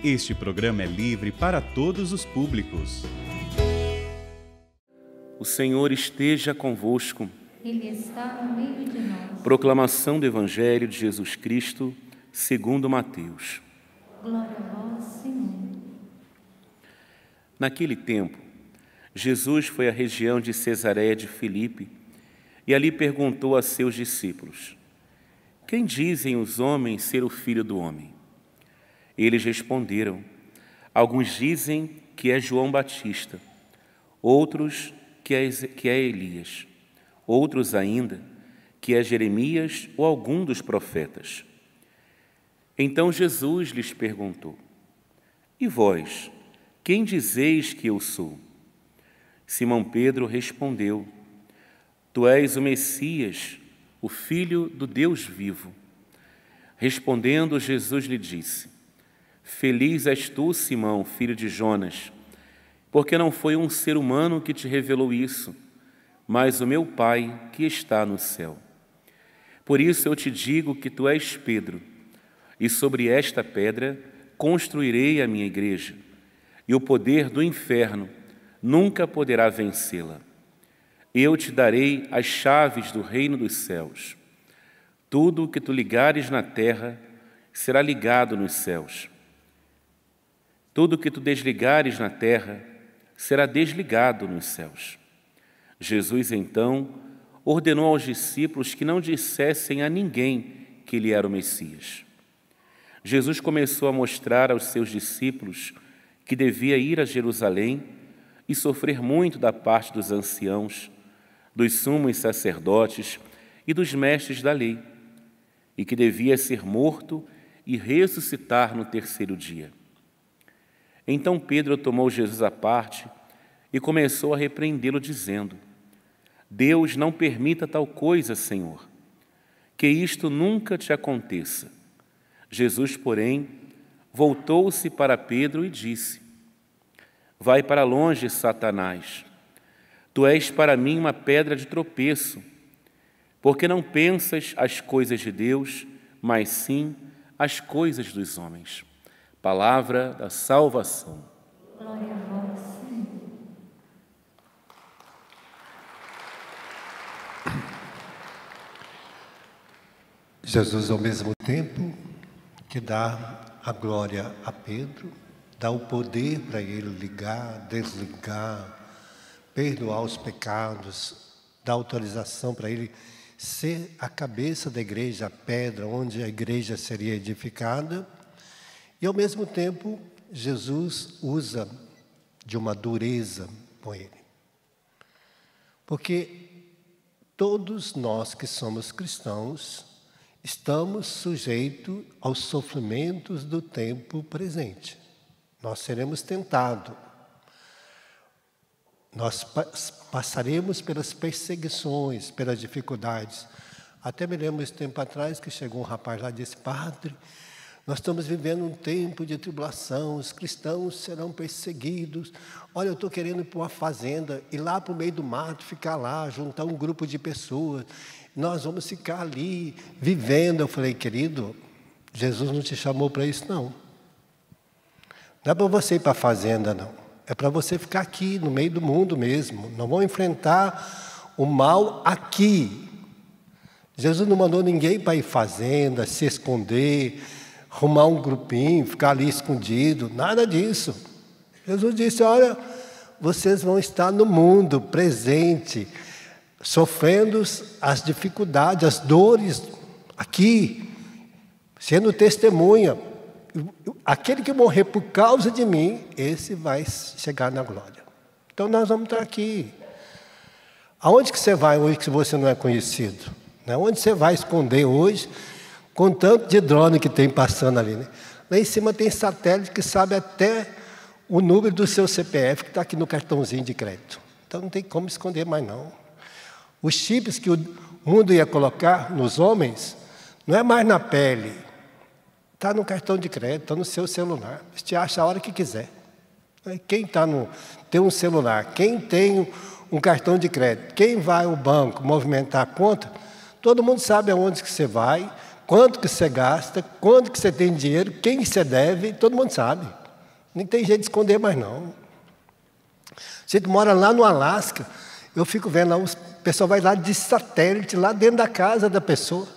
Este programa é livre para todos os públicos. O Senhor esteja convosco. Ele está no meio de nós. Proclamação do Evangelho de Jesus Cristo, segundo Mateus. Glória a vós, Senhor. Naquele tempo, Jesus foi à região de Cesareia de Filipe e ali perguntou a seus discípulos: quem dizem os homens ser o Filho do Homem? Eles responderam: alguns dizem que é João Batista, outros que é Elias, outros ainda que é Jeremias ou algum dos profetas. Então Jesus lhes perguntou: e vós, quem dizeis que eu sou? Simão Pedro respondeu: tu és o Messias, o Filho do Deus vivo. Respondendo, Jesus lhe disse: feliz és tu, Simão, filho de Jonas, porque não foi um ser humano que te revelou isso, mas o meu Pai que está no céu. Por isso eu te digo que tu és Pedro, e sobre esta pedra construirei a minha igreja, e o poder do inferno nunca poderá vencê-la. Eu te darei as chaves do reino dos céus. Tudo o que tu ligares na terra será ligado nos céus. Tudo o que tu desligares na terra será desligado nos céus. Jesus, então, ordenou aos discípulos que não dissessem a ninguém que ele era o Messias. Jesus começou a mostrar aos seus discípulos que devia ir a Jerusalém e sofrer muito da parte dos anciãos, dos sumos sacerdotes e dos mestres da lei, e que devia ser morto e ressuscitar no terceiro dia. Então Pedro tomou Jesus à parte e começou a repreendê-lo, dizendo: Deus não permita tal coisa, Senhor, que isto nunca te aconteça. Jesus, porém, voltou-se para Pedro e disse: vai para longe, Satanás. Tu és para mim uma pedra de tropeço, porque não pensas as coisas de Deus, mas sim as coisas dos homens. Palavra da salvação. Glória a vós, Senhor. Jesus, ao mesmo tempo que dá a glória a Pedro, dá o poder para ele ligar, desligar, perdoar os pecados, dá autorização para ele ser a cabeça da igreja, a pedra onde a igreja seria edificada. E, ao mesmo tempo, Jesus usa de uma dureza com ele. Porque todos nós que somos cristãos estamos sujeitos aos sofrimentos do tempo presente. Nós seremos tentados. Nós passaremos pelas perseguições, pelas dificuldades. Até me lembro esse tempo atrás que chegou um rapaz lá e disse: Padre, nós estamos vivendo um tempo de tribulação, os cristãos serão perseguidos. Olha, eu estou querendo ir para uma fazenda, ir lá para o meio do mato, ficar lá, juntar um grupo de pessoas. Nós vamos ficar ali, vivendo. Eu falei: querido, Jesus não te chamou para isso, não. Não é para você ir para a fazenda, não. É para você ficar aqui, no meio do mundo mesmo. Nós vamos enfrentar o mal aqui. Jesus não mandou ninguém para ir fazenda, se esconder, arrumar um grupinho, ficar ali escondido, nada disso. Jesus disse: olha, vocês vão estar no mundo presente, sofrendo as dificuldades, as dores aqui, sendo testemunha. Aquele que morrer por causa de mim, esse vai chegar na glória. Então nós vamos estar aqui. Aonde que você vai hoje que você não é conhecido? Onde você vai esconder hoje, com tanto de drone que tem passando ali, né? Lá em cima tem satélite que sabe até o número do seu CPF, que está aqui no cartãozinho de crédito. Então não tem como esconder mais, não. Os chips que o mundo ia colocar nos homens, não é mais na pele, está no cartão de crédito, está no seu celular. Você te acha a hora que quiser. Quem tem um celular, quem tem um cartão de crédito, quem vai ao banco movimentar a conta, todo mundo sabe aonde que você vai, quanto que você gasta, quanto que você tem dinheiro, quem você deve, todo mundo sabe. Nem tem jeito de esconder mais não. Se tu mora lá no Alasca, eu fico vendo lá, o pessoal vai lá de satélite, lá dentro da casa da pessoa.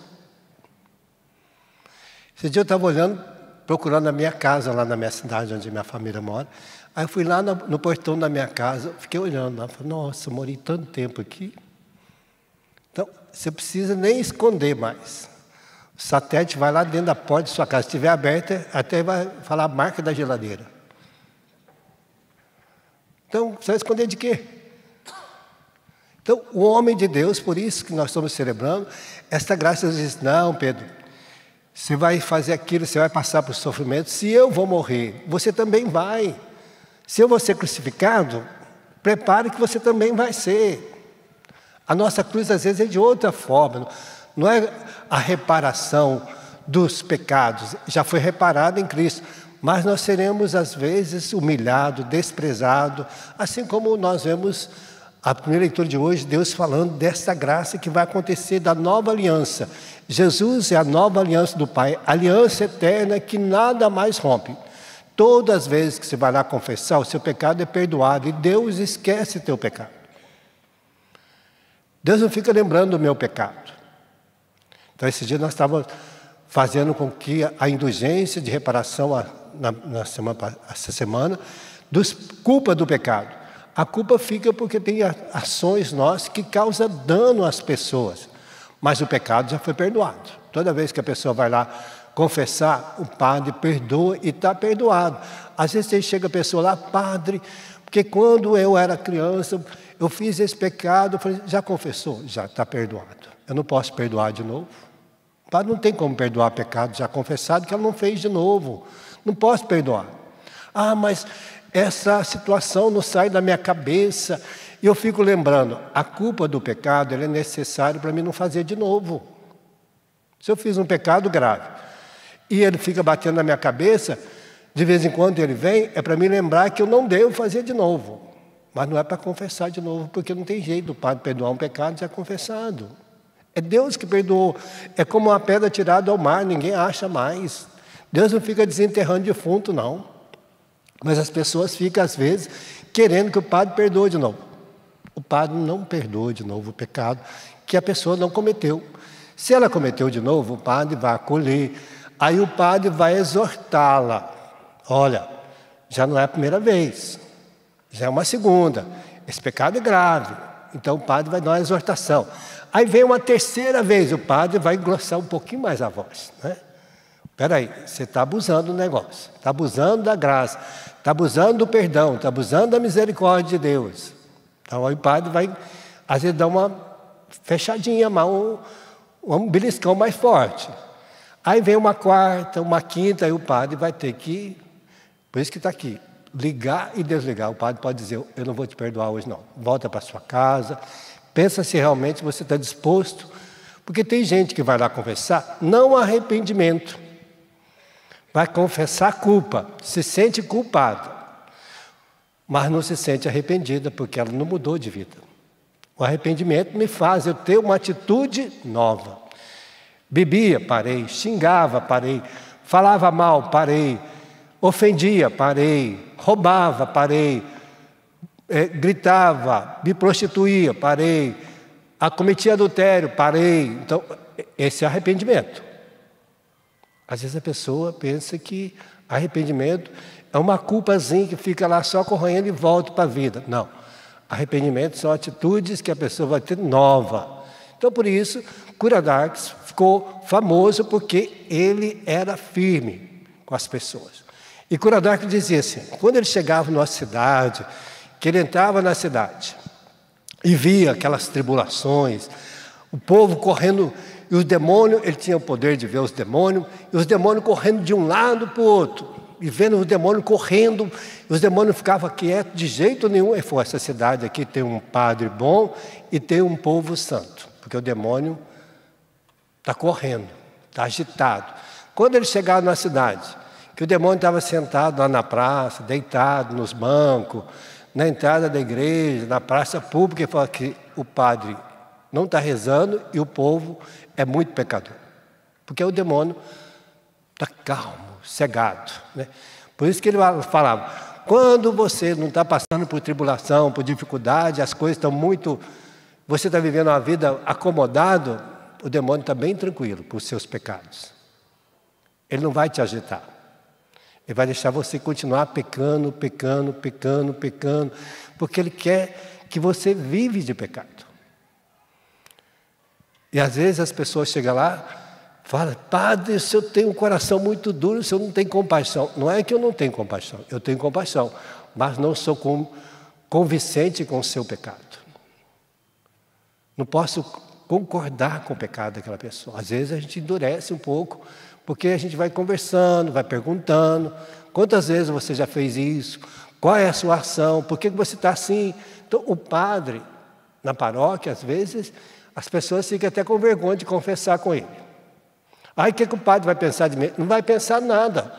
Esse dia eu estava olhando, procurando a minha casa lá na minha cidade, onde minha família mora. Aí eu fui lá no portão da minha casa, fiquei olhando lá, falei, nossa, eu morei tanto tempo aqui. Então, você precisa nem esconder mais. O satélite vai lá dentro da porta de sua casa, se estiver aberta, até vai falar a marca da geladeira. Então, você vai esconder de quê? Então, o homem de Deus, por isso que nós estamos celebrando, esta graça diz, não, Pedro, você vai fazer aquilo, você vai passar por sofrimento, se eu vou morrer, você também vai. Se eu vou ser crucificado, prepare que você também vai ser. A nossa cruz, às vezes, é de outra forma. Não é a reparação dos pecados. Já foi reparado em Cristo. Mas nós seremos, às vezes, humilhados, desprezados. Assim como nós vemos a primeira leitura de hoje, Deus falando dessa graça que vai acontecer da nova aliança. Jesus é a nova aliança do Pai. Aliança eterna que nada mais rompe. Todas as vezes que você vai lá confessar, o seu pecado é perdoado. E Deus esquece teu pecado. Deus não fica lembrando do meu pecado. Então, esse dia nós estávamos fazendo com que a indulgência de reparação essa semana, culpa do pecado. A culpa fica porque tem ações nossas que causam dano às pessoas. Mas o pecado já foi perdoado. Toda vez que a pessoa vai lá confessar, o padre perdoa e está perdoado. Às vezes chega a pessoa lá, padre, porque quando eu era criança, eu fiz esse pecado. Eu falei, já confessou? Já está perdoado. Eu não posso perdoar de novo. O padre não tem como perdoar pecado já confessado, que ela não fez de novo. Não posso perdoar. Ah, mas essa situação não sai da minha cabeça. E eu fico lembrando, a culpa do pecado ela é necessária para mim não fazer de novo. Se eu fiz um pecado grave, e ele fica batendo na minha cabeça, de vez em quando ele vem, é para me lembrar que eu não devo fazer de novo. Mas não é para confessar de novo, porque não tem jeito do padre perdoar um pecado já confessado. É Deus que perdoou. É como uma pedra tirada ao mar, ninguém acha mais. Deus não fica desenterrando defunto, não. Mas as pessoas ficam, às vezes, querendo que o padre perdoe de novo. O padre não perdoa de novo o pecado que a pessoa não cometeu. Se ela cometeu de novo, o padre vai acolher. Aí o padre vai exortá-la. Olha, já não é a primeira vez, já é uma segunda. Esse pecado é grave. Então o padre vai dar uma exortação. Aí vem uma terceira vez, o padre vai engrossar um pouquinho mais a voz. Espera aí, você está abusando do negócio, está abusando da graça, está abusando do perdão, está abusando da misericórdia de Deus. Então aí o padre vai, às vezes, dar uma fechadinha, um beliscão mais forte. Aí vem uma quarta, uma quinta, aí o padre vai ter que, por isso que está aqui, ligar e desligar. O padre pode dizer, eu não vou te perdoar hoje não. Volta para sua casa, pensa se realmente você está disposto. Porque tem gente que vai lá confessar, não arrependimento. Vai confessar culpa, se sente culpada. Mas não se sente arrependida, porque ela não mudou de vida. O arrependimento me faz eu ter uma atitude nova. Bebia, parei. Xingava, parei. Falava mal, parei. Ofendia, parei. Roubava, parei. Gritava, me prostituía, parei. Cometia adultério, parei. Então, esse é arrependimento. Às vezes a pessoa pensa que arrependimento é uma culpazinha que fica lá só corroendo e volta para a vida. Não. Arrependimento são atitudes que a pessoa vai ter nova. Então, por isso, Cura d'Arcs ficou famoso porque ele era firme com as pessoas. E Cura d'Arcs dizia assim, quando ele chegava numa cidade, que ele entrava na cidade e via aquelas tribulações, o povo correndo, e os demônios, ele tinha o poder de ver os demônios, e os demônios correndo de um lado para o outro, e vendo os demônios correndo, e os demônios ficavam quietos de jeito nenhum. Ele falou, essa cidade aqui tem um padre bom e tem um povo santo, porque o demônio está correndo, está agitado. Quando ele chegava na cidade, que o demônio estava sentado lá na praça, deitado nos bancos, na entrada da igreja, na praça pública, ele falou que o padre não está rezando e o povo é muito pecador. Porque o demônio está calmo, cegado, né? Por isso que ele falava, quando você não está passando por tribulação, por dificuldade, as coisas estão muito... Você está vivendo uma vida acomodado, o demônio está bem tranquilo por seus pecados. Ele não vai te agitar. Ele vai deixar você continuar pecando, porque ele quer que você vive de pecado. E às vezes as pessoas chegam lá, falam, padre, o senhor tem um coração muito duro, o senhor não tem compaixão. Não é que eu não tenho compaixão, eu tenho compaixão, mas não sou convincente com o seu pecado. Não posso concordar com o pecado daquela pessoa. Às vezes a gente endurece um pouco, porque a gente vai conversando, vai perguntando, quantas vezes você já fez isso? Qual é a sua ação? Por que você está assim? Então, o padre, na paróquia, às vezes, as pessoas ficam até com vergonha de confessar com ele. Aí o que o padre vai pensar de mim? Não vai pensar nada.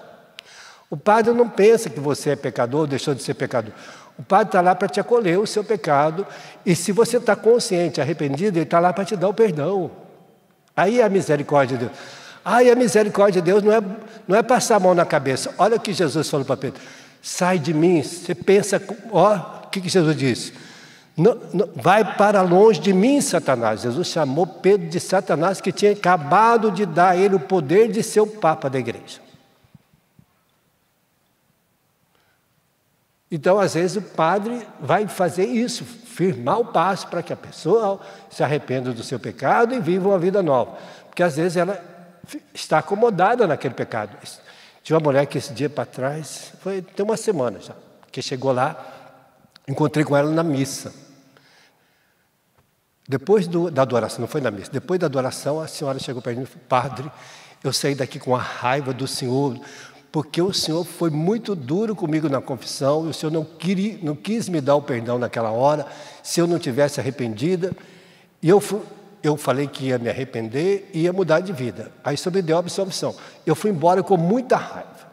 O padre não pensa que você é pecador ou deixou de ser pecador. O padre está lá para te acolher o seu pecado, e se você está consciente, arrependido, ele está lá para te dar o perdão. Aí é a misericórdia de Deus. Aí a misericórdia de Deus não é passar a mão na cabeça. Olha o que Jesus falou para Pedro. Sai de mim, você pensa, o que Jesus disse? Não, vai para longe de mim, Satanás. Jesus chamou Pedro de Satanás, que tinha acabado de dar a ele o poder de ser o Papa da igreja. Então, às vezes, o padre vai fazer isso, firmar o passo para que a pessoa se arrependa do seu pecado e viva uma vida nova. Porque, às vezes, ela está acomodada naquele pecado. Tinha uma mulher que esse dia para trás, tem uma semana já, que chegou lá, encontrei com ela na missa. Depois da adoração, não foi na missa, depois da adoração, a senhora chegou para mim e falou, padre, eu saí daqui com a raiva do senhor, porque o senhor foi muito duro comigo na confissão, e o senhor não quis me dar o perdão naquela hora, se eu não tivesse arrependida, e eu falei que ia me arrepender e ia mudar de vida. Aí o senhor me deu a absolvição. Eu fui embora com muita raiva,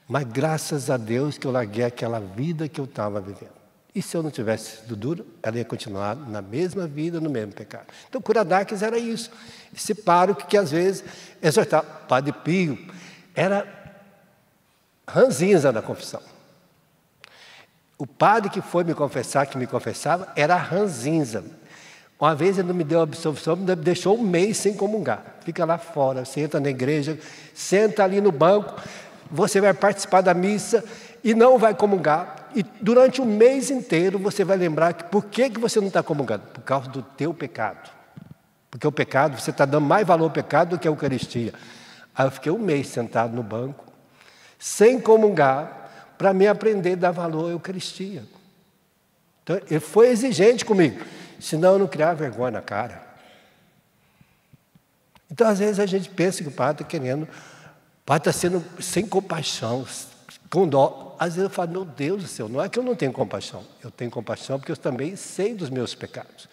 mas graças a Deus que eu larguei aquela vida que eu estava vivendo. E se eu não tivesse sido duro, ela ia continuar na mesma vida, no mesmo pecado. Então, Curadáquis era isso. Esse pároco que, às vezes, exortava. Padre Pio era ranzinza na confissão. O padre que foi me confessar, que me confessava, era ranzinza. Uma vez ele não me deu a absolvição, me deixou 1 mês sem comungar. Fica lá fora, você entra na igreja, senta ali no banco, você vai participar da missa e não vai comungar. E durante o mês inteiro você vai lembrar que por que você não está comungando? Por causa do teu pecado. Porque o pecado, você está dando mais valor ao pecado do que a Eucaristia. Aí eu fiquei 1 mês sentado no banco, sem comungar, para me aprender a dar valor à Eucaristia. Então, ele foi exigente comigo, senão eu não criava vergonha na cara. Então, às vezes, a gente pensa que o padre está querendo, o padre está sendo sem compaixão, com dó. Às vezes eu falo, meu Deus do céu, não é que eu não tenho compaixão. Eu tenho compaixão porque eu também sei dos meus pecados.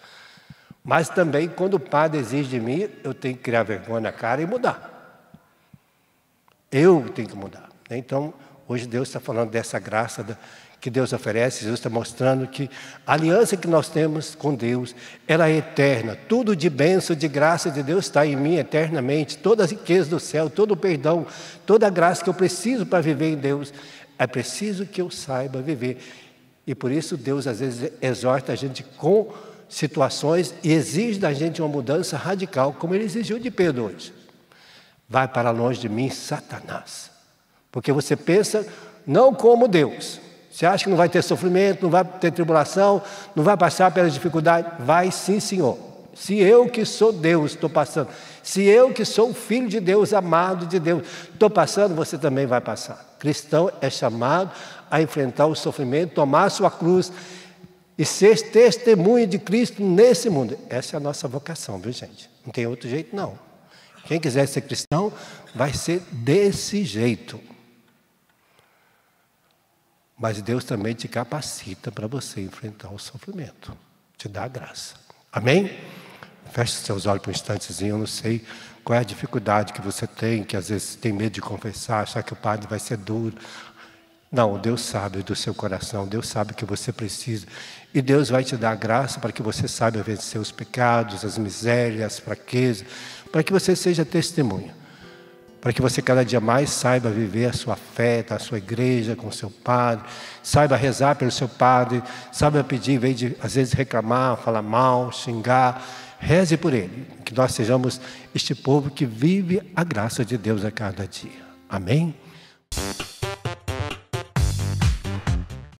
Mas também, quando o padre exige de mim, eu tenho que criar vergonha na cara e mudar. Eu tenho que mudar. Então, hoje Deus está falando dessa graça que Deus oferece. Jesus está mostrando que a aliança que nós temos com Deus, ela é eterna. Tudo de bênção, de graça de Deus está em mim eternamente. Toda a riqueza do céu, todo o perdão, toda a graça que eu preciso para viver em Deus, é preciso que eu saiba viver. E por isso Deus às vezes exorta a gente com situações e exige da gente uma mudança radical, como ele exigiu de Pedro hoje. Vai para longe de mim, Satanás. Porque você pensa não como Deus. Você acha que não vai ter sofrimento, não vai ter tribulação, não vai passar pelas dificuldades? Vai sim, Senhor. Se eu que sou Deus estou passando, se eu que sou o Filho de Deus, amado de Deus, estou passando, você também vai passar. Cristão é chamado a enfrentar o sofrimento, tomar a sua cruz e ser testemunha de Cristo nesse mundo. Essa é a nossa vocação, viu, gente? Não tem outro jeito, não. Quem quiser ser cristão, vai ser desse jeito. Mas Deus também te capacita para você enfrentar o sofrimento. Te dá a graça. Amém? Feche seus olhos por um instantezinho. Eu não sei qual é a dificuldade que você tem, que às vezes tem medo de confessar, achar que o padre vai ser duro. Não, Deus sabe do seu coração, Deus sabe o que você precisa. E Deus vai te dar graça para que você saiba vencer os pecados, as misérias, as fraquezas, para que você seja testemunha. Para que você cada dia mais saiba viver a sua fé, a sua igreja, com o seu padre, saiba rezar pelo seu padre, saiba pedir, em vez de às vezes reclamar, falar mal, xingar, reze por ele. Que nós sejamos este povo que vive a graça de Deus a cada dia. Amém?